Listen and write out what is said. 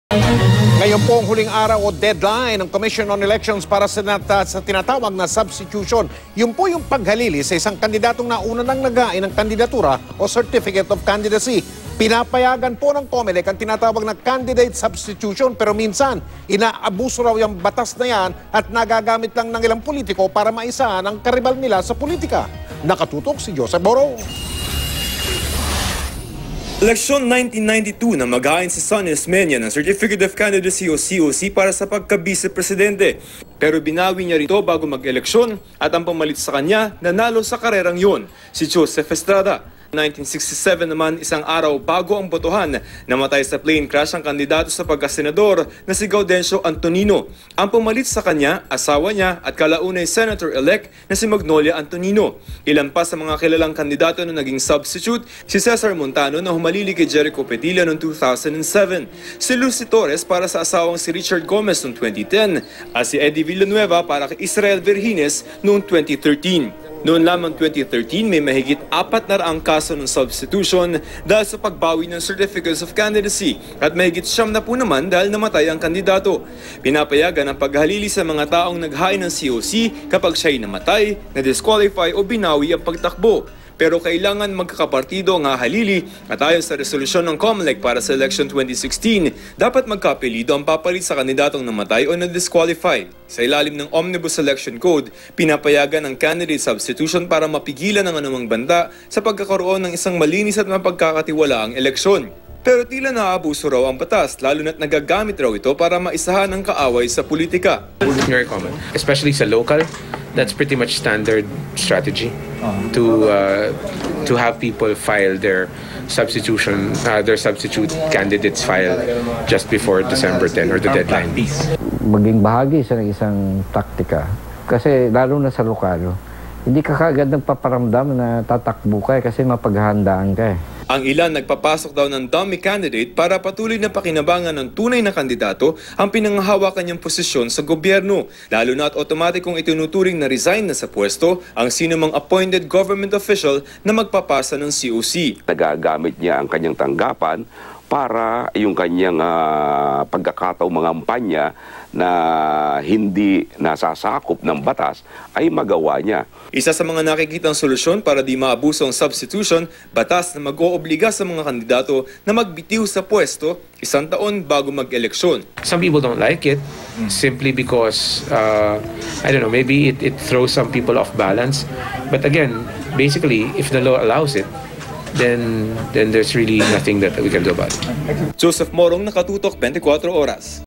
Ngayon po ang huling araw o deadline ng Commission on Elections para sa tinatawag na substitution. Yun po yung paghalili sa isang kandidatong nauna nang nagain ng kandidatura o Certificate of Candidacy. Pinapayagan po ng COMELEC ang tinatawag na candidate substitution, pero minsan inaabuso raw yung batas na yan at nagagamit lang ng ilang politiko para maisahan ang karibal nila sa politika. Nakatutok si Joseph Boro. Eleksyon 1992 na mag-ain si Sonny Osmeña ng Certificate of Candidacy o COC para sa pagka-vice-presidente. Pero binawi niya rito bago mag-eleksyon at ang pamalit sa kanya nanalo sa karerang yon, si Joseph Estrada. 1967 naman, isang araw bago ang botohan, namatay sa plane crash ang kandidato sa pagkasenador na si Gaudencio Antonino. Ang pumalit sa kanya, asawa niya at kalaunay senator-elect na si Magnolia Antonino. Ilan pa sa mga kilalang kandidato na naging substitute, si Cesar Montano na humalili kay Jericho Petilla noong 2007, si Lucy Torres para sa asawang si Richard Gomez noong 2010, at si Eddie Villanueva para kay Israel Vergines noong 2013. Noon lamang 2013, may mahigit 400 kaso ng substitution dahil sa pagbawi ng Certificates of Candidacy at mahigit 70 naman dahil namatay ang kandidato. Pinapayagan ang paghalili sa mga taong naghain ng COC kapag siya'y namatay, na-disqualify o binawi ang pagtakbo. Pero kailangan magkakapartido ang hahalili at ayon sa resolusyon ng COMELEC para sa election 2016, dapat magkapelido ang papalit sa kandidatong namatay o na-disqualify. Sa ilalim ng Omnibus Election Code, pinapayagan ang candidate substitution para mapigilan ang anumang banta sa pagkakaroon ng isang malinis at mapagkakatiwalaang eleksyon. Pero tila naaabuso raw ang batas, lalo na't nagagamit raw ito para maisahan ang kaaway sa politika. Very common, especially sa local. That's pretty much standard strategy to have people file their substitute candidates file just before December 10 or the deadline. Maging bahagi sa isang taktika kasi lalo na sa lokal, hindi ka kaagad nagpaparamdam na tatakbo ka kasi mapaghahandaan ka eh. Ang ilan nagpapasok daw ng dummy candidate para patuloy na pakinabangan ng tunay na kandidato ang pinanghahawakan niyang posisyon sa gobyerno, lalo na at otomatikong itinuturing na resign na sa pwesto ang sinumang appointed government official na magpapasa ng COC. Nagagamit niya ang kanyang tanggapan para yung kanyang pagkakataong mga kampanya na hindi nasasakop ng batas ay magawa niya. Isa sa mga nakikitang solusyon para di maabuso ang substitution, batas na mag-oobliga sa mga kandidato na magbitiw sa pwesto 1 taon bago mag-eleksyon. Some people don't like it simply because, I don't know, maybe it throws some people off balance. But again, basically, if the law allows it, then there's really nothing that we can do about it. Joseph Morong, Nakatutok, 24 Oras.